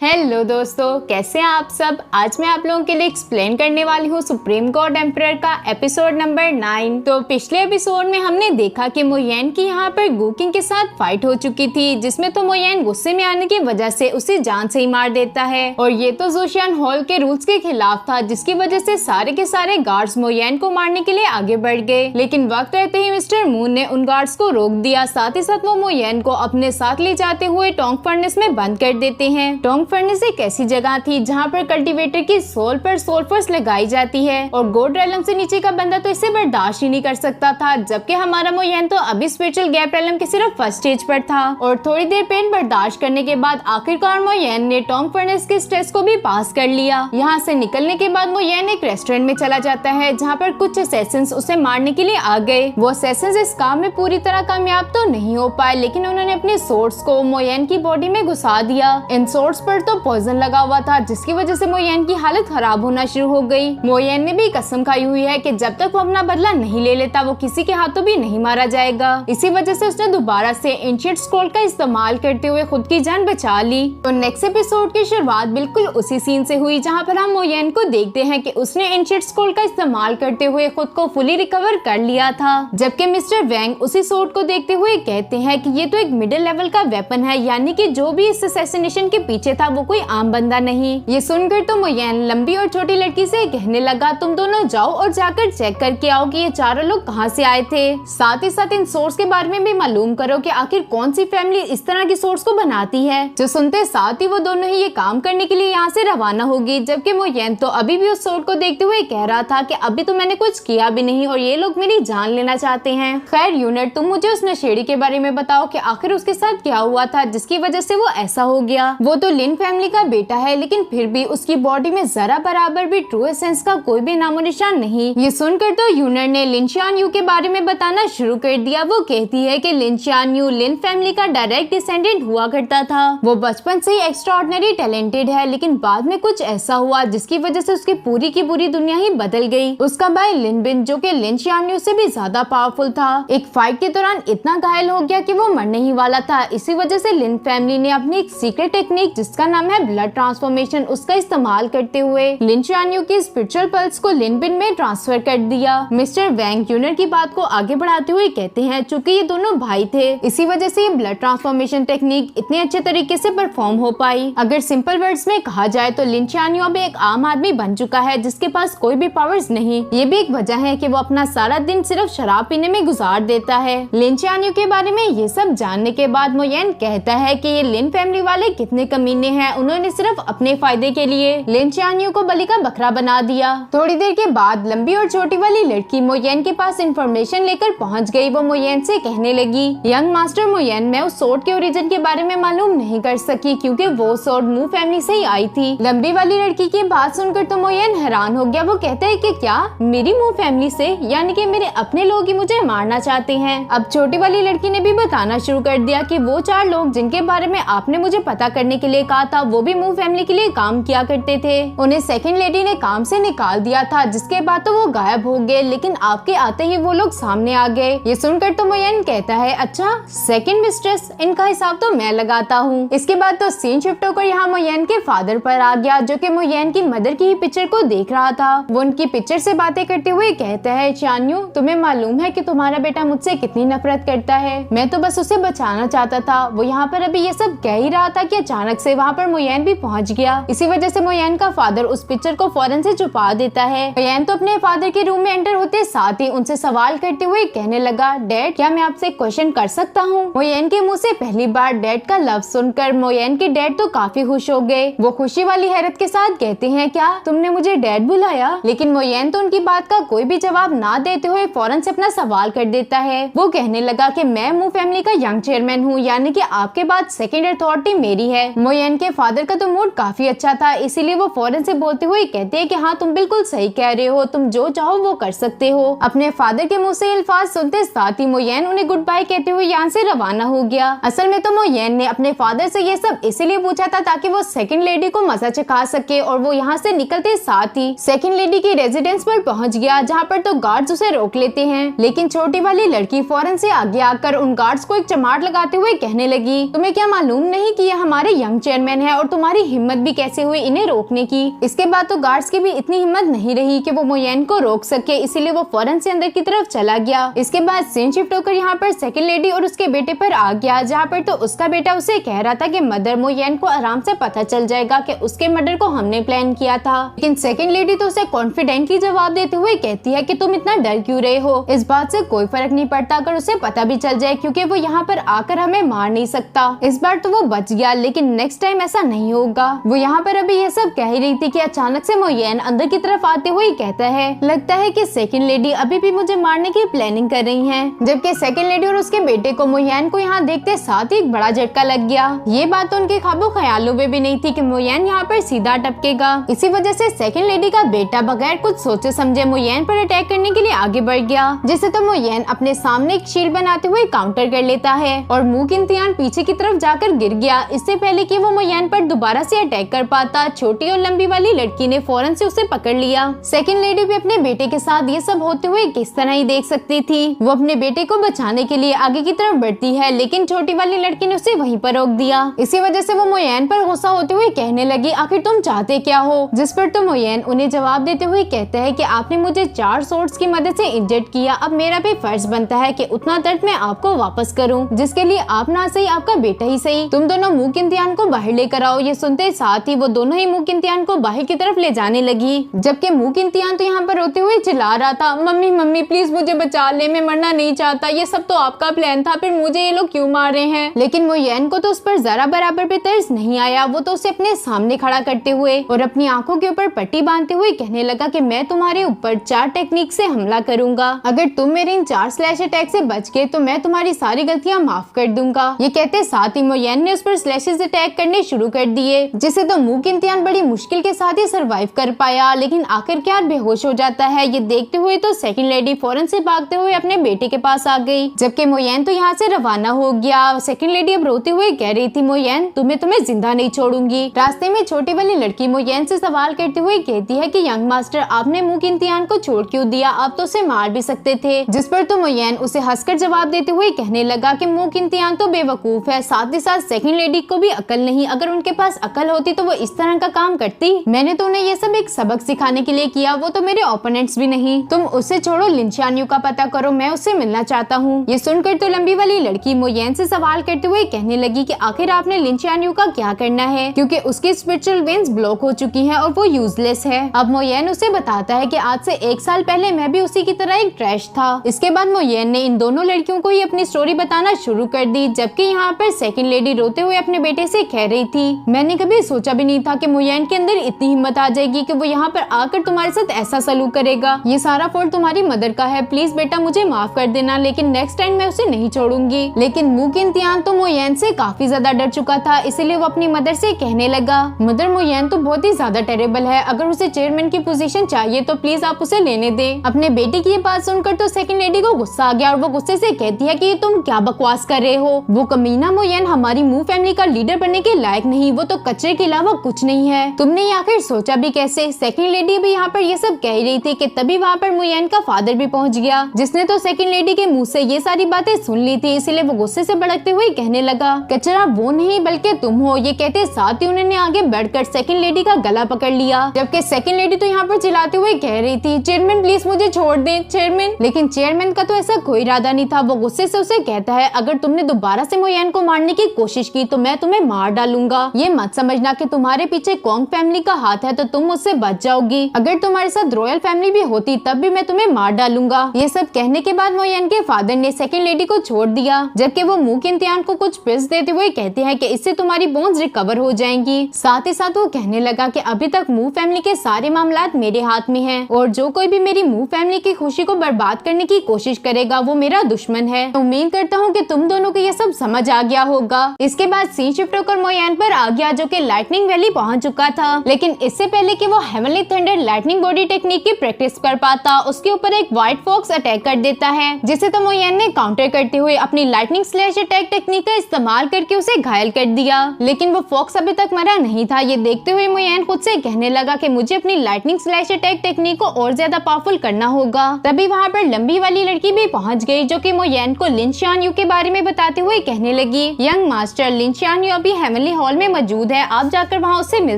Hello दोस्तों, कैसे हैं आप सब। आज मैं आप लोगों के लिए एक्सप्लेन करने वाली हूँ सुप्रीम गॉड एम्परर का एपिसोड नंबर 9। तो पिछले एपिसोड में हमने देखा कि मोयेन की यहाँ पर गू किंग के साथ फाइट हो चुकी थी, जिसमें तो मोयेन गुस्से में आने की वजह से उसे जान से ही मार देता है और ये तो जोशियान हॉल के रूल्स के खिलाफ था, जिसकी वजह से सारे के सारे गार्ड्स मोयेन को मारने के लिए आगे बढ़ गए। लेकिन वक्त रहते ही मिस्टर मून ने उन गार्ड्स को रोक दिया। साथ ही साथ वो मोयेन को अपने साथ ले जाते हुए टोंग फर्नेस में बंद कर देते हैं। टोंग फर्नेस एक ऐसी जगह थी जहाँ पर कल्टीवेटर की सोल पर सोल्फर्स लगाई जाती है और गोड रेलम से नीचे का बंदा तो इसे बर्दाश्त ही नहीं कर सकता था, जबकि हमारा मोयेन तो अभी स्पिरिचुअल गैप रेलम के सिर्फ फर्स्ट स्टेज पर था। और थोड़ी देर पेन बर्दाश्त करने के बाद आखिरकार मोयेन ने टोंग फर्नेस के स्टेज को भी पास कर लिया। यहाँ से निकलने के बाद मोयेन एक रेस्टोरेंट में चला जाता है, जहाँ पर कुछ असैसिन्स उसे मारने के लिए आ गए। वो असैसिन्स इस काम में पूरी तरह कामयाब तो नहीं हो पाए, लेकिन उन्होंने अपने सोर्ड्स को मोयेन की बॉडी में घुसा दिया। इन सोर्ड्स पर तो पॉइजन लगा हुआ था, जिसकी वजह से मोयेन की हालत खराब होना शुरू हो गई। मोयेन ने भी कसम खाई हुई है कि जब तक वो अपना बदला नहीं ले लेता वो किसी के हाथों भी नहीं मारा जाएगा। इसी वजह से उसने दोबारा से एंशिएंट स्क्रॉल का इस्तेमाल करते हुए खुद की जान बचा ली। तो नेक्स्ट एपिसोड की शुरुआत बिल्कुल उसी सीन से हुई, जहाँ पर हम मोयेन को देखते हैं कि उसने एंशिएंट स्क्रॉल का इस्तेमाल करते हुए खुद को फुली रिकवर कर लिया था। जबकि मिस्टर वैंग उसी सोर्ड को देखते हुए कहते हैं कि ये तो एक मिडिल लेवल का वेपन है, यानी कि जो भी इस असैसिनेशन के पीछे था वो कोई आम बंदा नहीं। ये सुनकर तो मोयेन लंबी और छोटी लड़की से कहने लगा, तुम दोनों जाओ और जाकर चेक करके आओ कि ये चारों लोग कहाँ से आए थे। साथ ही साथ इन सोर्स के बारे में भी मालूम करो कि आखिर कौन सी फैमिली इस तरह की सोर्स को बनाती है। जो सुनते साथ ही वो दोनों ही ये काम करने के लिए यहाँ से रवाना होगी। जबकि मोयेन तो अभी भी उस सोर्ड को देखते हुए कह रहा था कि अभी तो मैंने कुछ किया भी नहीं और ये लोग मेरी जान लेना चाहते हैं। खैर यूनिट, तुम मुझे उस नशेड़ी के बारे में बताओ कि आखिर उसके साथ क्या हुआ था जिसकी वजह से वो ऐसा हो गया। वो तो लिन फैमिली का बेटा है, लेकिन फिर भी उसकी बॉडी में जरा बराबर भी ट्रू एसेंस का कोई भी नामो निशान नहीं। ये सुनकर तो यूनिट ने लिन शान यू के बारे में बताना शुरू कर दिया। वो कहती है कि लिन शान यू लिन फैमिली का डायरेक्ट डिसेंडेंट हुआ करता था। वो बचपन से ही एक्स्ट्राऑर्डिनरी टैलेंटेड है, लेकिन बाद में कुछ ऐसा हुआ जिसकी वजह से उसकी पूरी की पूरी दुनिया ही बदल गई। उसका भाई लिन बिन, जो कि लिन शान यू से भी ज्यादा पावरफुल था, एक फाइट के दौरान इतना घायल हो गया कि वो मरने ही वाला था। इसी वजह से लिन फैमिली ने अपनी एक सीक्रेट टेक्निक जिसका नाम है ब्लड ट्रांसफॉर्मेशन, उसका इस्तेमाल करते हुए लिन शान यू की स्पिरिचुअल पल्स को लिन बिन में ट्रांसफर कर दिया। मिस्टर वैंग यूनिट की बात को आगे बढ़ाते हुए कहते हैं, चूंकि ये दोनों भाई थे इसी वजह से ये ब्लड ट्रांसफॉर्मेशन टेक्निक इतने अच्छे तरीके से परफॉर्म हो पाई। अगर सिंपल वर्ड्स में कहा जाए तो लिन शान यू अब एक आम आदमी बन चुका है जिसके पास कोई भी पावर्स नहीं। ये भी एक वजह है कि वो अपना सारा दिन सिर्फ शराब पीने में गुजार देता है। लिन शान यू के बारे में ये सब जानने के बाद मोयेन कहता है कि ये लिन फैमिली वाले कितने कमीने हैं, उन्होंने सिर्फ अपने फायदे के लिए लिन शान यू को बलि का बकरा बना दिया। थोड़ी देर के बाद लंबी और छोटी वाली लड़की मोयेन के पास इंफॉर्मेशन लेकर पहुंच गई। वो मोयेन से कहने लगी, यंग मास्टर मोयेन, मैं उस सोर्ड के ओरिजिन के बारे में मालूम नहीं कर सकी क्योंकि वो सोर्ड मू फैमिली से ही आई थी। लंबी वाली लड़की की बात सुनकर तो मोयेन हैरान हो गया। वो कहता है कि क्या मेरी मू फैमिली से, यानी कि मेरे अपने लोग ही मुझे मारना चाहते हैं। अब छोटी वाली लड़की ने भी बताना शुरू कर दिया कि वो 4 लोग जिनके बारे में आपने मुझे पता करने के लिए कहा था वो भी मू फैमिली के लिए काम किया करते थे। उन्हें सेकंड लेडी ने काम से निकाल दिया था, जिसके बाद तो वो गायब हो गए, लेकिन आपके आते ही वो लोग सामने आ गए। ये सुनकर तो मोयेन कहता है, अच्छा सेकंड मिस्ट्रेस, इनका हिसाब तो मैं लगाता हूँ। इसके बाद तो सीन शिफ्ट होकर यहाँ मोयेन के फादर पर आ गया, जो कि मोयेन की मदर की ही पिक्चर को देख रहा था। वो उनकी पिक्चर से बातें करते हुए कहता है, शान यू, तुम्हें मालूम है कि तुम्हारा बेटा मुझसे कितनी नफरत करता है, मैं तो बस उसे बचाना चाहता था। वो यहाँ पर अभी ये सब कह ही रहा था कि अचानक से वहाँ पर मोयेन भी पहुँच गया। इसी वजह से मोयेन का फादर उस पिक्चर को फौरन से छुपा देता है। मोयेन तो अपने फादर के रूम में एंटर होते साथ ही उनसे सवाल करते हुए कहने लगा, डैड, क्या मैं आपसे क्वेश्चन कर सकता हूँ। मोयेन के मुँह से पहली बार डैड का लफ्ज सुनकर मोयेन के डैड तो काफी खुश हो गए। वो खुशी वाली हैरत के साथ कहते हैं, क्या तुमने मुझे डैड बुलाया। लेकिन मोयेन तो उनकी बात का कोई भी जवाब ना देते हुए फौरन से अपना सवाल कर देता है। वो कहने लगा कि मैं मू फैमिली का यंग चेयरमैन हूँ, यानी कि आपके बाद सेकंड अथॉरिटी मेरी है। मोयेन के फादर का तो मूड काफी अच्छा था, इसीलिए वो फौरन से बोलते हुए कहते हैं कि हाँ, तुम बिल्कुल सही कह रहे हो, तुम जो चाहो वो कर सकते हो। अपने फादर के मुंह से अल्फाज सुनते साथ ही मोयेन उन्हें गुड बाय कहते हुए यहाँ से रवाना हो गया। असल में तो मोयेन ने अपने फादर से ये सब इसीलिए पूछा था ताकि वो सेकंड लेडी को मजा चखा सके, और वो यहाँ से निकलते साथ ही सेकंड लेडी की रेजिडेंस पर पहुँच गया, जहाँ पर तो गार्ड्स उसे रोक लेते हैं। लेकिन छोटी वाली लड़की फौरन से आगे आकर उन गार्ड्स को एक चमाट लगाते हुए कहने लगी, तुम्हें क्या मालूम नहीं कि ये हमारे यंग चेयरमैन चैंपियन है और तुम्हारी हिम्मत भी कैसे हुई इन्हें रोकने की। इसके बाद तो गार्ड्स की भी इतनी हिम्मत नहीं रही कि वो मोयेन को रोक सके, इसीलिए वो फौरन से अंदर की तरफ चला गया। इसके बाद सीन शिफ्ट होकर यहाँ पर सेकंड लेडी और उसके बेटे पर आ गया, जहाँ पर तो उसका बेटा उसे कह रहा था कि मदर मोयेन को आराम से पता चल जाएगा कि उसके मर्डर को हमने प्लान किया था। लेकिन सेकंड लेडी तो उसे कॉन्फिडेंटली जवाब देते हुए कहती है कि तुम इतना डर क्यों रहे हो, इस बात से कोई फर्क नहीं पड़ता अगर उसे पता भी चल जाए, क्योंकि वो यहाँ पर आकर हमें मार नहीं सकता। इस बार तो वो बच गया, लेकिन नेक्स्ट टाइम ऐसा नहीं होगा। वो यहाँ पर अभी ये सब कह रही थी कि अचानक से मोयेन अंदर की तरफ आते हुए कहता है, लगता है कि सेकंड लेडी अभी भी मुझे मारने की प्लानिंग कर रही हैं। जबकि सेकंड लेडी और उसके बेटे को मोयेन को यहाँ देखते साथ ही एक बड़ा झटका लग गया। ये बात तो उनके ख्वाबों ख्यालों में भी नहीं थी कि मोयेन यहाँ पर सीधा टपकेगा। इसी वजह से सेकंड लेडी का बेटा बगैर कुछ सोचे समझे मोयेन पर अटैक करने के लिए आगे बढ़ गया, जिससे तो मोयेन अपने सामने एक शील्ड बनाते हुए काउंटर कर लेता है और मूक इंतियान पीछे की तरफ जाकर गिर गया। इससे पहले कि वो मोयेन पर दोबारा से अटैक कर पाता, छोटी और लंबी वाली लड़की ने फौरन से उसे पकड़ लिया। सेकंड लेडी भी अपने बेटे के साथ ये सब होते हुए किस तरह ही देख सकती थी। वो अपने बेटे को बचाने के लिए आगे की तरफ बढ़ती है, लेकिन छोटी वाली लड़की ने उसे वहीं पर रोक दिया। इसी वजह से वो मोयेन पर गुस्सा होते हुए कहने लगी, आखिर तुम चाहते क्या हो? जिस पर तो मोयेन उन्हें जवाब देते हुए कहता है कि आपने मुझे 4 सोर्ड्स की मदद से इंजर्ड किया, अब मेरा भी फर्ज बनता है कि उतना दर्द मैं आपको वापस करूं, जिसके लिए आप ना सही आपका बेटा ही सही, तुम दोनों मूक इंतियान को बाहर लेकर आओ। ये सुनते साथ ही वो दोनों ही मूक इंतियान को बाहर की तरफ ले जाने लगी, जबकि मूक इंतियान तो यहाँ पर रोते हुए चिल्ला रहा था, मम्मी मम्मी प्लीज मुझे बचा ले, मैं मरना नहीं चाहता, ये सब तो आपका प्लान था, फिर मुझे ये लोग क्यों मार रहे हैं? लेकिन मोयेन को तो उस पर जरा बराबर भी तरस नहीं आया। वो तो उसे अपने सामने खड़ा करते हुए और अपनी आंखों के ऊपर पट्टी बांधते हुए कहने लगा कि मैं तुम्हारे ऊपर 4 टेक्निक से हमला करूंगा, अगर तुम मेरे इन 4 स्लैश अटैक से बच गए तो मैं तुम्हारी सारी गलतियां माफ कर दूंगा। ये कहते साथ ही मोयेन ने उस पर स्लैशेस अटैक करने शुरू कर दिए, जिसे तो मूक इंतियान बड़ी मुश्किल के साथ ही सरवाइव कर पाया, लेकिन आखिरकार बेहोश हो जाता है। ये देखते हुए तो सेकंड लेडी फौरन से भागते हुए अपने बेटे के पास आ गई, जबकि मोयेन तो यहाँ से रवाना हो गया। सेकंड लेडी अब रोते हुए कह रही थी, मोयेन तुम्हें जिंदा नहीं छोड़ूंगी। रास्ते में छोटी वाली लड़की मोयेन से सवाल करते हुए कहती है कि यंग मास्टर आपने मूक इंतियान को छोड़ क्यों दिया, आप तो उसे मार भी सकते थे। जिस पर तो मोयेन उसे हंसकर जवाब देते हुए कहने लगा कि मूक इंतियान तो बेवकूफ है, साथ ही साथ सेकंड लेडी को भी अकल नहीं, अगर उनके पास अकल होती तो वो इस तरह का काम करती। मैंने तो उन्हें ये सब एक सबक सिखाने के लिए किया, वो तो मेरे ओपोनेंट्स भी नहीं। तुम उसे छोड़ो, लिन च्यानयू का पता करो, मैं उससे मिलना चाहता हूँ। ये सुनकर तो लंबी वाली लड़की मोयेन से सवाल करते हुए कहने लगी कि आखिर आपने लिन च्यानयू का क्या करना है, क्योंकि उसकी स्पिरिचुअल वेन्स ब्लॉक हो चुकी हैं और वो यूजलेस है। अब मोयेन उसे बताता है कि आज से 1 साल पहले मैं भी उसी की तरह एक ट्रैश था। इसके बाद मोयेन ने इन दोनों लड़कियों को ही अपनी स्टोरी बताना शुरू कर दी, जबकि यहाँ पर सेकंड लेडी रोते हुए अपने बेटे से कह रही थी, मैंने कभी सोचा भी नहीं था कि मोयेन के अंदर इतनी हिम्मत आ जाएगी कि वो यहाँ पर आकर तुम्हारे साथ ऐसा सलूक करेगा। ये सारा फॉल्ट तुम्हारी मदर का है, प्लीज बेटा मुझे माफ कर देना, लेकिन नेक्स्ट टाइम मैं उसे नहीं छोड़ूंगी। लेकिन मूक इंतियान तो मोयेन से काफी ज्यादा डर चुका था, इसीलिए वो अपनी मदर से कहने लगा, मदर मोयेन तो बहुत ही ज्यादा टेरेबल है, अगर उसे चेयरमैन की पोजीशन चाहिए तो प्लीज आप उसे लेने दे। अपने बेटे की ये बात सुनकर तो सेकंड लेडी को गुस्सा आ गया और वो गुस्से से कहती है कि तुम क्या बकवास कर रहे हो, वो कमीना मोयेन हमारी मू फैमिली का लीडर बनने के लायक नहीं, वो तो कचरे के अलावा कुछ नहीं है, तुमने ये आखिर सोचा भी कैसे? सेकंड लेडी भी यहाँ पर ये सब कह रही थी कि तभी वहाँ पर मोयेन का फादर भी पहुँच गया, जिसने तो सेकंड लेडी के मुँह से ये सारी बातें सुन ली थी, इसीलिए वो गुस्से से भड़कते हुए कहने लगा, कचरा वो नहीं बल्कि तुम हो। ये कहते साथ ही उन्होंने आगे बढ़कर सेकंड लेडी का गला पकड़ लिया, जबकि सेकंड लेडी तो यहाँ पर चिल्लाते हुए कह रही थी, चेयरमैन प्लीज मुझे छोड़ दे चेयरमैन। लेकिन चेयरमैन का तो ऐसा कोई इरादा नहीं था। वो गुस्से से उसे कहता है, अगर तुमने दोबारा से मोयेन को मारने की कोशिश की तो मैं तुम्हें मार डालूंगा। ये मत समझना कि तुम्हारे पीछे कोंग फैमिली का हाथ है तो तुम मुझसे बच जाओगी, अगर तुम्हारे साथ रॉयल फैमिली भी होती तब भी मैं तुम्हें मार डालूंगा। ये सब कहने के बाद मोयेन के फादर ने सेकंड लेडी को छोड़ दिया, जबकि वो मूक इंतियान को कुछ पिल्स देते हुए कहते हैं कि इससे तुम्हारी बोन्स रिकवर हो जाएंगी। साथ ही साथ वो कहने लगा कि अभी तक मू फैमिली के सारे मामलात मेरे हाथ में हैं और जो कोई भी मेरी मू फैमिली की खुशी को बर्बाद करने की कोशिश करेगा वो मेरा दुश्मन है। उम्मीद करता हूँ कि तुम दोनों को ये सब समझ आ गया होगा। इसके बाद सीन शिफ्ट होकर मोयेन पर आ गया, जो कि लाइटनिंग वैली पहुंच चुका था, लेकिन इससे पहले कि वो heavenly thunder lightning body technique की प्रैक्टिस कर पाता, उसके ऊपर एक व्हाइट फॉक्स अटैक कर देता है, जिसे तो मोयेन ने काउंटर करते हुए अपनी लाइटनिंग स्लैश अटैक टेक्निक का इस्तेमाल करके उसे घायल कर दिया। लेकिन वो फॉक्स अभी तक मरा नहीं था। ये देखते हुए मोयेन खुद से कहने लगा कि मुझे अपनी लाइटनिंग स्लैश अटैक टेक्निक को और ज्यादा पावरफुल करना होगा। तभी वहाँ पर लंबी वाली लड़की भी पहुँच गई, जो कि मोयेन को लिन च्यानयू के बारे में बताते हुए कहने लगी, यंग मास्टर लिन च्यानयू अभी हेवनली हॉल हॉल में मौजूद है, आप जाकर वहाँ उससे मिल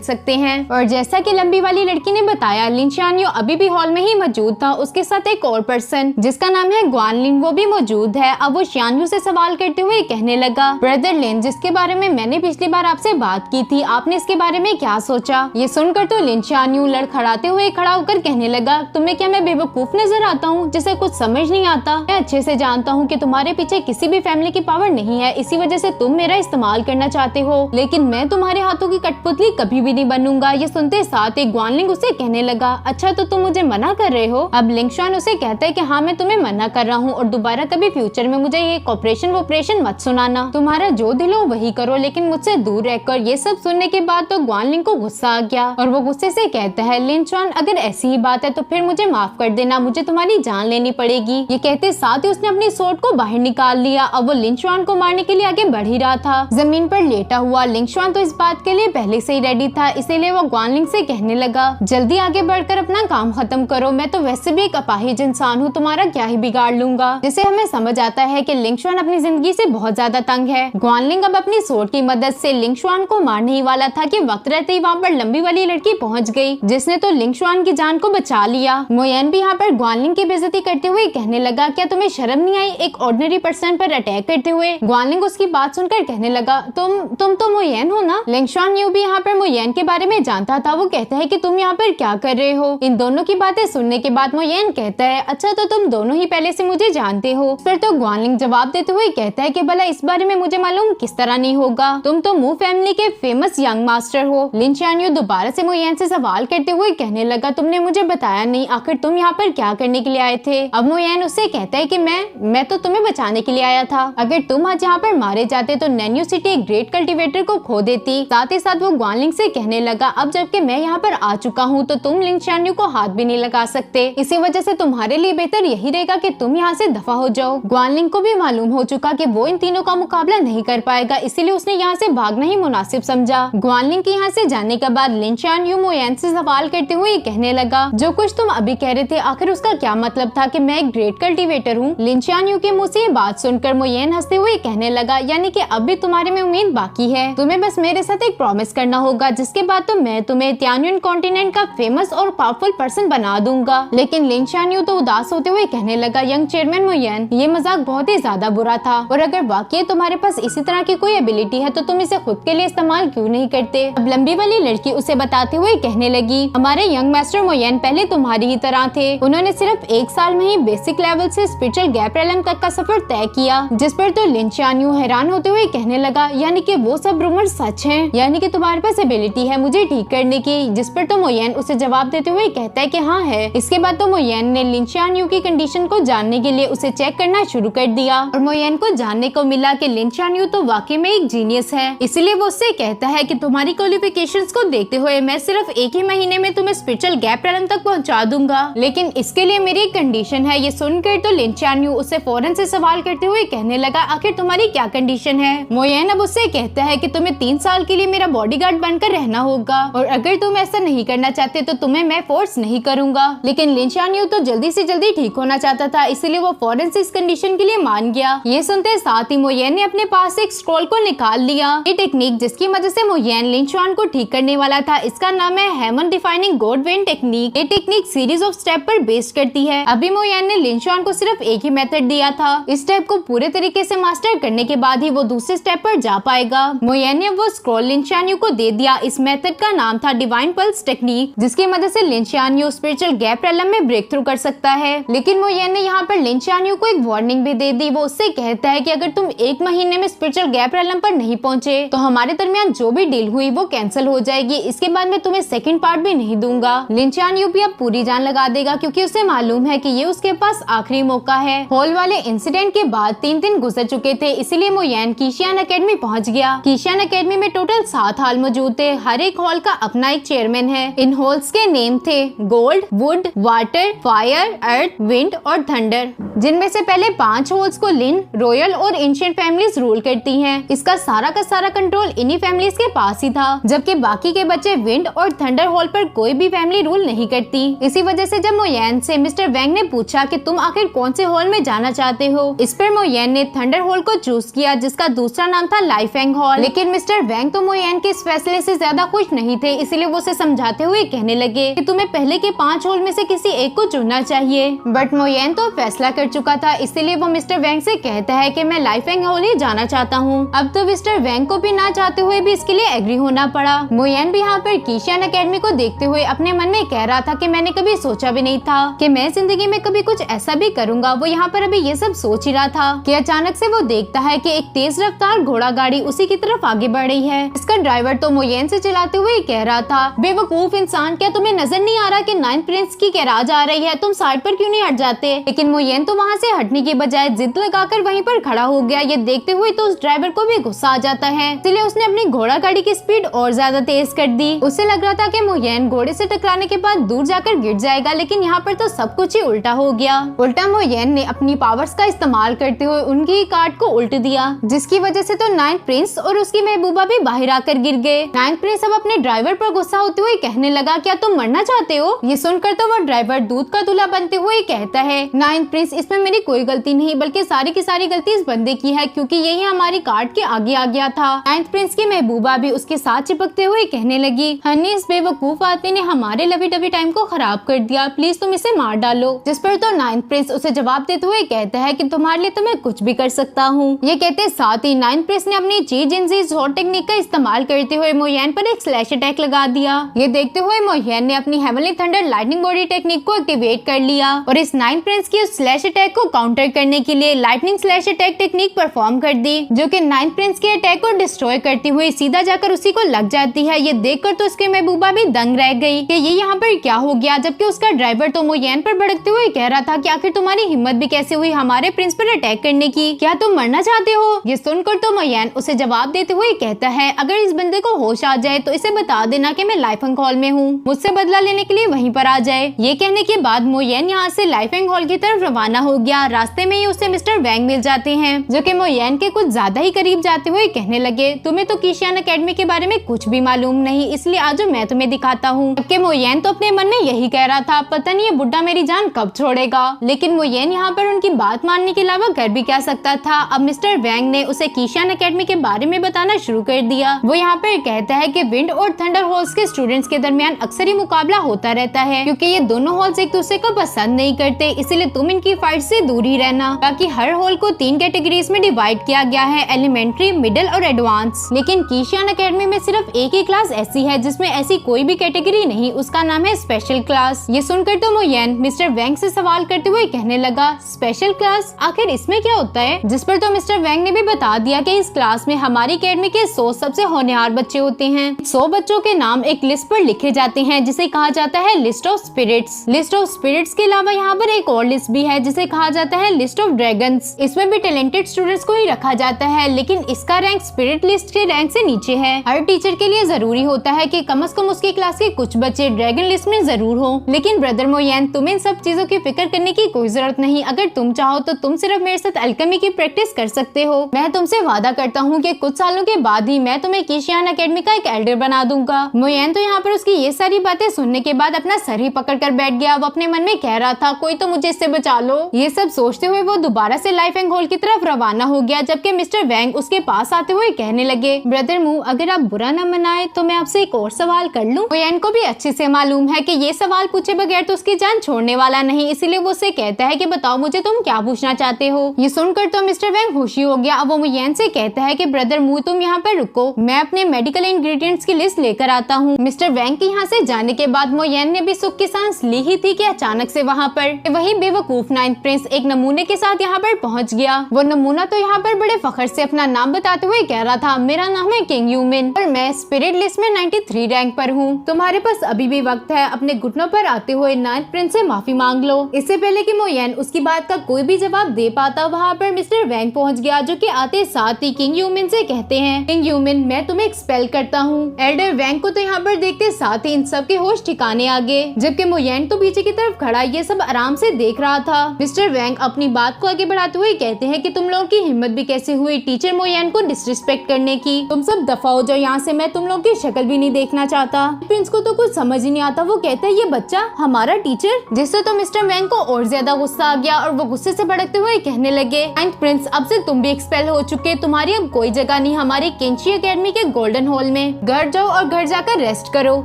सकते हैं। और जैसा कि लंबी वाली लड़की ने बताया, लिन शानयू अभी भी हॉल में ही मौजूद था। उसके साथ एक और पर्सन जिसका नाम है ग्वानलिन, वो भी मौजूद है। अब वो शानयू से सवाल करते हुए कहने लगा, ब्रदर लिन, जिसके बारे में मैंने पिछली बार आपसे बात की थी, आपने इसके बारे में क्या सोचा? ये सुनकर तो लिन शानयू लड़खड़ाते हुए खड़ा होकर कहने लगा, तुम्हें क्या मैं बेवकूफ नजर आता हूँ जिसे कुछ समझ नहीं आता? मैं अच्छे से जानता हूँ कि तुम्हारे पीछे किसी भी फैमिली की पावर नहीं है, इसी वजह से तुम मेरा इस्तेमाल करना चाहते हो, लेकिन मैं तुम्हारे हाथों की कठपुतली कभी भी नहीं बनूंगा। ये सुनते साथ एक ग्वानलिंग उसे कहने लगा, अच्छा तो तुम मुझे मना कर रहे हो? अब लिंगशान उसे कहता है कि हाँ मैं तुम्हें मना कर रहा हूँ और दोबारा कभी फ्यूचर में मुझे ये ऑपरेशन मत सुनाना, तुम्हारा जो दिल हो वही करो, लेकिन मुझसे दूर रहकर। ये सब सुनने के बाद तो ग्वानलिंग को गुस्सा आ गया और वो गुस्से से कहता है, लिंगशान अगर ऐसी ही बात है तो फिर मुझे माफ कर देना, मुझे तुम्हारी जान लेनी पड़ेगी। ये कहते साथ ही उसने अपनी सोर्ड को बाहर निकाल लिया। अब वो लिंगशान को मारने के लिए आगे बढ़ ही रहा था। जमीन पर लेटा हुआ लिंगशान तो इस बात के लिए पहले से ही रेडी था, इसीलिए वो ग्वानलिंग से कहने लगा, जल्दी आगे बढ़कर अपना काम खत्म करो, मैं तो वैसे भी एक अपाहिज इंसान हूँ, तुम्हारा क्या ही बिगाड़ लूंगा। जिसे हमें समझ आता है कि लिंगशान अपनी जिंदगी से बहुत ज्यादा तंग है। ग्वानलिंग अब अपनी सोर्ड की मदद से लिंगशान को मारने ही वाला था कि वक्त रहते ही वहाँ पर लंबी वाली लड़की पहुँच गई, जिसने तो लिंगशान की जान को बचा लिया। मोयन भी यहाँ पर ग्वानलिंग की बेइज्जती करते हुए कहने लगा, क्या तुम्हें शर्म नहीं आई एक ऑर्डिनरी पर्सन पर अटैक करते हुए? ग्वानलिंग उसकी बात सुनकर कहने लगा, तुम तो मोयन हो ना? लिंगशान यू भी यहाँ पर मोयन के बारे में जानता था। वो कहता है कि तुम यहाँ पर क्या कर रहे हो? इन दोनों की बातें सुनने के बाद मोयन कहता है, अच्छा तो तुम दोनों ही पहले से मुझे जानते हो? फिर तो ग्वानलिंग जवाब देते हुए कहता है कि भला इस बारे में मुझे मालूम किस तरह नहीं होगा, तुम तो मू फैमिली के फेमस यंग मास्टर हो। लिन शानयू दोबारा से मोयन से सवाल करते हुए कहने लगा, तुमने मुझे बताया नहीं, आखिर तुम यहाँ पर क्या करने के लिए आए थे? अब मोयन उससे कहता है कि मैं तो तुम्हें बचाने के लिए आया था। अगर तुम आज यहाँ पर मारे जाते तो नैन्यू सिटी एक ग्रेट कल्टीवेटर को खो देती। साथ ही साथ वो ग्वानलिंग से कहने लगा, अब जबकि मैं यहाँ पर आ चुका हूँ तो तुम लिन शानयू को हाथ भी नहीं लगा सकते, इसी वजह से तुम्हारे लिए बेहतर यही रहेगा कि तुम यहाँ से दफा हो जाओ। ग्वानलिंग को भी मालूम हो चुका कि वो इन तीनों का मुकाबला नहीं कर पाएगा, इसीलिए उसने यहाँ से भागना ही मुनासिब समझा। ग्वानलिंग के यहाँ से जाने के बाद लिन शानयू मोयन से सवाल करते हुए कहने लगा, जो कुछ तुम अभी कह रहे थे आखिर उसका क्या मतलब था कि मैं एक ग्रेट कल्टीवेटर हूँ? लिन शानयू के मुँह से ये बात सुनकर मोयन हंसते हुए कहने लगा, यानी कि अब भी तुम्हारे में उम्मीद बाकी है, तुम्हें बस मेरे साथ एक प्रॉमिस करना होगा, जिसके बाद तो मैं तुम्हें तियानयन कॉन्टिनेंट का फेमस और पावरफुल पर्सन बना दूंगा। लेकिन लिन शानयू तो उदास होते हुए कहने लगा, यंग चेयरमैन मोयन, ये मजाक बहुत ही ज्यादा बुरा था, और अगर वाकई तुम्हारे पास इसी तरह की कोई एबिलिटी है तो तुम इसे खुद के लिए इस्तेमाल क्यों नहीं करते? अब लंबी वाली लड़की उसे बताते हुए कहने लगी, हमारे यंग मास्टर मोयन पहले तुम्हारी ही तरह थे, उन्होंने सिर्फ एक साल में ही बेसिक लेवल से स्पिरिचुअल गैप रेलम तक का सफर तय किया। जिस पर तो लिन शानयू हैरान होते हुए कहने लगा, यानी कि वो सब रूमर सच हैं? यानी कि तुम्हारे पास एबिलिटी है मुझे ठीक करने की? जिस पर तो मोयन उसे जवाब देते हुए कहता है कि हाँ है। इसके बाद तो मोयन ने लिन शानयू की कंडीशन को जानने के लिए उसे चेक करना शुरू कर दिया और मोयन को जानने को मिला कि लिन शानयू तो वाकई में एक जीनियस है। इसलिए वो उससे कहता है कि तुम्हारी क्वालिफिकेशंस को देखते हुए मैं सिर्फ एक ही महीने में तुम्हें स्पिरिचुअल गैप रेलम तक पहुंचा दूंगा, लेकिन इसके लिए मेरी एक कंडीशन है। ये सुनकर तो लिन शानयू उससे फौरन से सवाल करते हुए कहने लगा, आखिर तुम्हारी क्या कंडीशन है? मोयन अब उससे कहता है कि तुम्हें 3 साल के लिए मेरा बॉडीगार्ड बनकर रहना होगा, और अगर तुम ऐसा नहीं करना चाहते तो तुम्हें मैं फोर्स नहीं करूंगा। लेकिन लिन शानयू तो जल्दी से जल्दी ठीक होना चाहता था, इसलिए वो फौरन से इस कंडीशन के लिए मान गया। ये सुनते साथ ही मोयन ने अपने पास एक स्क्रॉल को निकाल लिया। ये टेक्निक जिसकी मदद से मोयन लिन शान को ठीक करने वाला था, इसका नाम है हेमन डिफाइनिंग गॉड वेन टेक्निक। ये टेक्निक सीरीज ऑफ स्टेप पर बेस्ड करती है। अभी मोयन ने लिन शान को सिर्फ एक ही मेथड दिया था, इस स्टेप को पूरे तरीके से मास्टर करने के बाद ही वो दूसरे स्टेप पर जा पाएगा। मोयन ने वो स्क्रॉल लिन शानयू को दे दिया। इस मेथड का नाम था डिवाइन पल्स टेक्निक, जिसकी मदद से लिन शानयू स्पिरिचुअल गैप रेलम में ब्रेक थ्रू कर सकता है। लेकिन मोयन ने यहाँ पर लिन शानयू को एक वार्निंग भी दे दी। वो उससे कहता है कि अगर तुम 1 महीने में स्पिरिचुअल गैप रेलम पर नहीं पहुँचे तो हमारे दरमियान जो भी डील हुई वो कैंसिल हो जाएगी। इसके बाद मैं तुम्हें सेकंड पार्ट भी नहीं दूंगा। लिन शानयू भी अब पूरी जान लगा देगा, क्योंकि उसे मालूम है कि ये उसके पास आखिरी मौका है। हॉल वाले इंसिडेंट के बाद 3 दिन गुजर चुके थे, इसीलिए मोयन कीशियान एकेडमी पहुंच गया। कीशियान एकेडमी में टोटल 7 हॉल मौजूद थे। हर एक हॉल का अपना एक चेयरमैन है। इन हॉल्स के नेम थे gold, would, water, fire, earth, wind और थंडर, जिनमें से पहले 5 हॉल्स को लिन, रॉयल और एंशिएंट फैमिलीज रूल करती हैं। इसका सारा का सारा कंट्रोल इन्हीं फैमिलीज के पास ही था, जबकि बाकी के बच्चे विंड और थंडर हॉल पर कोई भी फैमिली रूल नहीं करती। इसी वजह से जब मोयन से मिस्टर वैंग ने पूछा कि तुम आखिर कौन से हॉल में जाना चाहते हो, इस पर मोयन ने थंडर हॉल को चूज किया, जिसका दूसरा नाम था लाइफेंग हॉल। लेकिन मिस्टर वैंग तो मोयेन के इस फैसले से ज्यादा खुश नहीं थे, इसलिए वो उसे समझाते हुए कहने लगे कि तुम्हें पहले के 5 होल में से किसी एक को चुनना चाहिए। बट मोयेन तो फैसला कर चुका था, इसलिए वो मिस्टर वैंग से कहता है कि मैं लाइफेंग होल ही जाना चाहता हूँ। अब तो मिस्टर वैंग को भी ना चाहते हुए भी इसके लिए एग्री होना पड़ा। मोयेन भी यहाँ पर कीशियन एकेडमी को देखते हुए अपने मन में कह रहा था कि मैंने कभी सोचा भी नहीं था कि मैं जिंदगी में कभी कुछ ऐसा भी करूंगा। वो यहाँ पर अभी ये सब सोच ही रहा था कि अचानक से वो देखता है कि एक तेज रफ्तार घोड़ा गाड़ी उसी की तरफ आगे बढ़ रही है। इसका ड्राइवर तो मोयेन से चलाते हुए कह रहा था, बेवकूफ इंसान, क्या तुम्हें नजर नहीं आ रहा कि 9th प्रिंस की गैराज आ रही है, तुम साइड पर क्यों नहीं हट जाते? लेकिन मोयेन तो वहाँ से हटने की बजाय जिद लगाकर वहीं पर खड़ा हो गया। ये देखते हुए तो उस ड्राइवर को भी गुस्सा आ जाता है, इसलिए उसने अपनी घोड़ा गाड़ी की स्पीड और ज्यादा तेज कर दी। उसे लग रहा था कि मोयेन घोड़े से टकराने के बाद दूर जाकर गिर जाएगा, लेकिन यहाँ पर तो सब कुछ ही उल्टा हो गया। उल्टा मोयेन ने अपनी पावर्स का इस्तेमाल करते हुए उनकी कार्ट को उल्ट दिया, जिसकी वजह से तो 9th प्रिंस और उसकी महबूबा भी बाहर आकर गिर गए। 9th प्रिंस अब अपने ड्राइवर पर गुस्सा होते हुए कहने लगा, क्या तुम मरना चाहते हो? ये सुनकर तो वो ड्राइवर दूध का दूल्हा बनते हुए कहता है, 9th प्रिंस, इसमें मेरी कोई गलती नहीं, बल्कि सारी की सारी गलती इस बंदे की है, क्योंकि यही हमारी कार्ट के आगे आ गया था। 9th प्रिंस की महबूबा भी उसके साथ चिपकते हुए कहने लगी, हनी, इस बेवकूफ आदमी ने हमारे लवी डबी टाइम को खराब कर दिया, प्लीज तुम इसे मार डालो। जिस पर तो 9th प्रिंस उसे जवाब देते हुए कहता है कि तुम्हारे लिए तो मैं कुछ भी कर सकता हूँ। ये कहते साथ ही 9th प्रिंस ने अपनी चीज हॉट टेक्निक का इस्तेमाल करते हुए मोयेन पर एक स्लैश अटैक लगा दिया। ये देखते हुए मोयेन ने अपनी heavenly thunder lightning body technique को एक्टिवेट कर लिया और इस 9th प्रिंस की उस स्लैश अटैक को काउंटर करने के लिए lightning slash attack technique perform कर दी, जो कि 9th प्रिंस के अटैक को डिस्ट्रॉय करती हुई सीधा जाकर उसी को लग जाती है। ये देखकर तो उसके महबूबा भी दंग रह गई कि ये यहाँ पर क्या हो गया, जबकि उसका ड्राइवर तो मोयेन पर भड़कते हुए कह रहा था कि आखिर तुम्हारी हिम्मत भी कैसे हुई हमारे प्रिंस पर अटैक करने की, क्या तुम मरना चाहते हो? ये सुनकर तो मोयेन उसे जवाब देते हुए कहता है, अगर इस बंदे को होश आ जाए तो इसे बता देना कि मैं लाइफेंग हॉल में हूँ, मुझसे बदला लेने के लिए वहीं पर आ जाए। ये कहने के बाद मोयेन यहाँ से लाइफेंग हॉल की तरफ रवाना हो गया। रास्ते में ही उसे मिस्टर वैंग मिल जाते हैं, जो कि मोयेन के कुछ ज्यादा ही करीब जाते हुए कहने लगे, तुम्हें तो कीशियन एकेडमी के बारे में कुछ भी मालूम नहीं, इसलिए आज मैं तुम्हें दिखाता हूँ। जबकि मोयेन तो अपने मन में यही कह रहा था, पता नहीं ये बुड्ढा मेरी जान कब छोड़ेगा। लेकिन मोयेन यहाँ पर उनकी बात मानने के अलावा कर भी क्या सकता था। अब मिस्टर वैंग ने उसे कीशियन एकेडमी के बारे में बताना शुरू कर दिया। वो यहाँ पर कहता है कि विंड और थंडर हॉल्स के स्टूडेंट्स के दरमियान अक्सर ही मुकाबला होता रहता है, क्योंकि ये दोनों हॉल्स एक दूसरे को पसंद नहीं करते, इसलिए तुम इनकी फाइट से दूर ही रहना। बाकी हर हॉल को 3 कैटेगरीज में डिवाइड किया गया है, एलिमेंट्री, मिडिल और एडवांस। लेकिन कीशियन एकेडमी में सिर्फ एक ही क्लास ऐसी है जिसमें ऐसी कोई भी कैटेगरी नहीं, उसका नाम है स्पेशल क्लास। ये सुनकर तो मोयेन मिस्टर वैंग से सवाल करते हुए कहने लगा, स्पेशल क्लास, आखिर इसमें क्या होता है? जिस पर तो मिस्टर वैंग ने भी बता दिया कि इस क्लास में हमारी एकेडमी के 100 सबसे होनहार बच्चे होते हैं। 100 बच्चों के नाम एक लिस्ट पर लिखे जाते हैं, जिसे कहा जाता है list of spirits. List of spirits के अलावा यहाँ पर एक और लिस्ट भी है, जिसे कहा जाता है लिस्ट ऑफ ड्रैगन्स। इसमें भी टैलेंटेड स्टूडेंट्स को ही रखा जाता है, लेकिन इसका रैंक स्पिरिट लिस्ट के रैंक से नीचे है। हर टीचर के लिए जरूरी होता है कि कम से कम उसकी क्लास के कुछ बच्चे ड्रैगन लिस्ट में जरूर हो। लेकिन ब्रदर मोयेन, तुम्हें इन सब चीजों की फिक्र करने की कोई जरूरत नहीं। अगर तुम चाहो तो तुम सिर्फ मेरे साथ अल्केमी की प्रैक्टिस कर सकते हो। मैं तुमसे वादा करता हूँ कि कुछ सालों के बाद ही मैं तुम्हें कीशियन एकेडमी का एक एल्डर बना दूंगा। मोयेन तो यहाँ पर उसकी ये सारी बातें सुनने के बाद अपना सर ही पकड़ कर बैठ गया। वो अपने मन में कह रहा था, कोई तो मुझे इससे बचा लो। ये सब सोचते हुए वो दोबारा से लाइफेंग हॉल की तरफ रवाना हो गया, जबकि मिस्टर वैंग उसके पास आते हुए कहने लगे, ब्रदर मू, अगर आप बुरा न मनाए तो मैं आपसे एक और सवाल कर लूं? मोयेन को भी अच्छे से मालूम है कि ये सवाल पूछे बगैर तो उसकी जान छोड़ने वाला नहीं, इसीलिए वो उससे कहता है कि बताओ मुझे तुम क्या पूछना चाहते हो। ये सुनकर तो मिस्टर वैंग खुशी हो गया। अब वो मोयेन से कहता है कि ब्रदर मू, तुम यहाँ पर रुको, मैं अपने मेडिकल इंग्रेडिएंट्स की लिस्ट लेकर आता हूँ। मिस्टर वैंग के यहाँ से जाने के बाद मोयेन ने भी सुख की सांस ली ही थी कि अचानक से वहाँ पर वही बेवकूफ 9th प्रिंस एक नमूने के साथ यहाँ पर पहुँच गया। वो नमूना तो यहाँ पर बड़े फखर से अपना नाम बताते हुए कह रहा था, मेरा नाम है किंग यूमिन और मैं स्पिरिट लिस्ट में 93 रैंक पर हूँ। तुम्हारे पास अभी भी वक्त है, अपने घुटनों पर आते हुए 9th प्रिंस से माफी मांग लो। इससे पहले कि मोयेन उसकी बात का कोई भी जवाब दे पाता, वहाँ पर मिस्टर वैंग पहुँच गया, जो कि आते साथ ही किंग यूमिन से कहते हैं, किंग यूमिन, मैं तुम्हें एक्सपेल करता हूँ। एल्डर वैंग को तो यहाँ पर देखते साथ ही इन सब के होश ठिकाने आ गए, जबकि मोयेन तो पीछे की तरफ खड़ा ये सब आराम से देख रहा था। मिस्टर वैंग अपनी बात को आगे बढ़ाते हुए कहते हैं कि तुम लोगों की हिम्मत भी कैसे हुई टीचर मोयेन को डिसरिस्पेक्ट करने की? तुम सब दफा हो जाओ यहाँ से, मैं तुम लोगों की शक्ल भी नहीं देखना चाहता। प्रिंस को तो कुछ समझ ही नहीं आता। वो कहता है, ये बच्चा हमारा टीचर? जिससे तो मिस्टर वैंग को और ज्यादा गुस्सा आ गया और वो गुस्से से भड़कते हुए कहने लगे, 9th प्रिंस, अब से तुम भी एक्सपेल हो चुके, तुम्हारी अब कोई जगह नहीं हमारी हमारी केंची एकेडमी के गोल्डन हॉल में। घर जाओ और घर जाकर रेस्ट करो।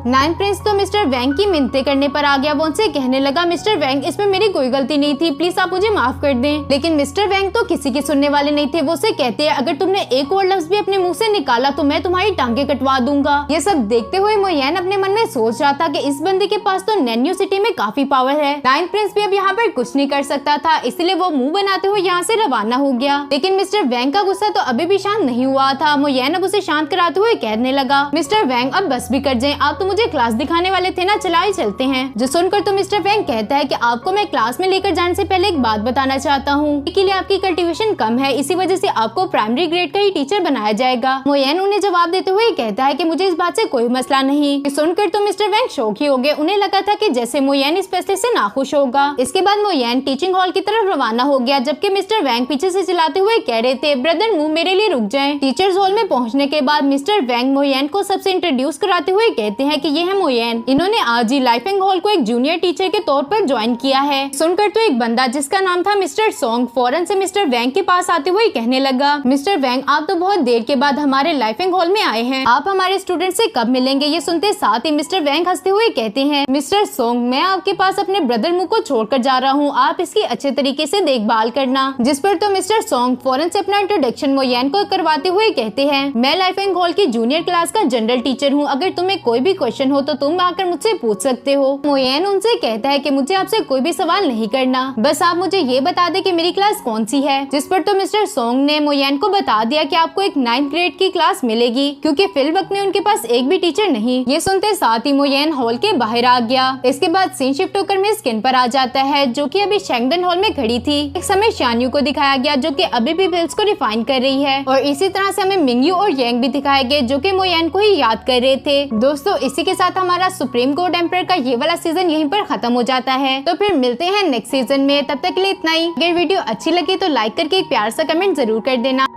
नाइन्थ प्रिंस तो मिस्टर वैंग की मिन्नतें करने पर आ गया। वो उनसे कहने लगा, मिस्टर वैंग इसमें मेरी कोई गलती नहीं थी, प्लीज आप मुझे माफ कर दें। लेकिन मिस्टर वैंग तो किसी की सुनने वाले नहीं थे। वो उसे कहते हैं, अगर तुमने एक और लफ्ज भी अपने मुंह से निकाला तो मैं तुम्हारी टांगे कटवा दूंगा। ये सब देखते हुए मोयेन अपने मन में सोच रहा था कि इस बंदे के पास तो नैन्यू सिटी में काफी पावर है। नाइन्थ प्रिंस भी अब यहाँ पर कुछ नहीं कर सकता था, इसलिए वो मुंह बनाते हुए यहाँ से रवाना हो गया। लेकिन मिस्टर वैंग का गुस्सा तो अभी भी शांत नहीं हुआ था। मोयेन अब उसे शांत कराते हुए कहने लगा, मिस्टर वैंग अब बस भी कर जाएं, आप तो मुझे क्लास दिखाने वाले थे ना, चलाए चलते हैं। जो सुनकर तो मिस्टर वैंग कहता है कि आपको मैं क्लास में लेकर जाने से पहले एक बात बताना चाहता हूँ कि लिए आपकी कल्टीवेशन कम है, इसी वजह से आपको प्राइमरी ग्रेड का ही टीचर बनाया जाएगा। मोयेन उन्हें जवाब देते हुए कहता है कि मुझे इस बात से कोई मसला नहीं। सुनकर तो मिस्टर वैंग शौक ही हो गए। उन्हें लगा था कि जैसे मोयेन इस फैसले से नाखुश होगा। इसके बाद मोयेन टीचिंग हॉल की तरफ रवाना हो गया, जबकि मिस्टर वैंग पीछे से चिल्लाते हुए कह रहे थे, ब्रदर मुंह मेरे लिए रुक जाएं। टीचर्स हॉल में पहुंचने के बाद मिस्टर वैंग मोयेन को सबसे इंट्रोड्यूस कराते हुए कहते हैं कि ये है मोयेन, इन्होंने आज ही लाइफिंग हॉल को एक जूनियर टीचर के तौर पर ज्वाइन किया है। सुनकर तो एक बंदा जिसका नाम था मिस्टर सोंग फौरन से मिस्टर वैंग के पास आते हुए कहने लगा, मिस्टर वैंग आप तो बहुत देर के बाद हमारे लाइफिंग हॉल में आए हैं, आप हमारे स्टूडेंट से कब मिलेंगे? ये सुनते साथ ही मिस्टर वैंग हंसते हुए कहते हैं, मिस्टर सोंग मैं आपके पास अपने ब्रदर मुंह को छोड़कर जा रहा हूँ, आप इसकी अच्छे तरीके से देखभाल करना। जिस पर तो मिस्टर सोंग फौरन से अपना इंट्रोडक्शन मोयेन को करवाते हुए कहते हैं, मैं लाइफिंग हॉल की जूनियर क्लास का जनरल टीचर हूँ, अगर तुम्हें कोई भी क्वेश्चन हो तो तुम आकर मुझसे पूछ सकते हो। मोयेन उनसे कहता है कि मुझे आपसे कोई भी सवाल नहीं करना, बस आप मुझे ये बता दे कि मेरी क्लास कौन सी है। जिस पर तो मिस्टर सोंग ने मोयेन को बता दिया कि आपको एक 9th ग्रेड की क्लास मिलेगी, क्योंकि फिल वक्त में उनके पास एक भी टीचर नहीं। ये सुनते साथ ही मोयेन हॉल के बाहर आ गया। इसके बाद सीन शिफ्ट होकर मिस किन पर आ जाता है, जो कि अभी शेंगडन हॉल में खड़ी थी। एक समय शान्यू को दिखाया गया, जो कि अभी भी बिल्स को रिफाइन कर रही है, और इसी तरह से हमें मिंगयू और येंग भी दिखाए गए, जो कि मोयेन को ही याद कर रहे थे। दोस्तों इसी के साथ हमारा सुप्रीम कोर्ट एम्परर का ये वाला सीजन यहीं पर खत्म हो जाता है। तो फिर मिलते हैं नेक्स्ट सीजन में, तब तक के लिए इतना ही। अगर वीडियो अच्छी लगी तो लाइक करके एक प्यार सा कमेंट जरूर कर देना।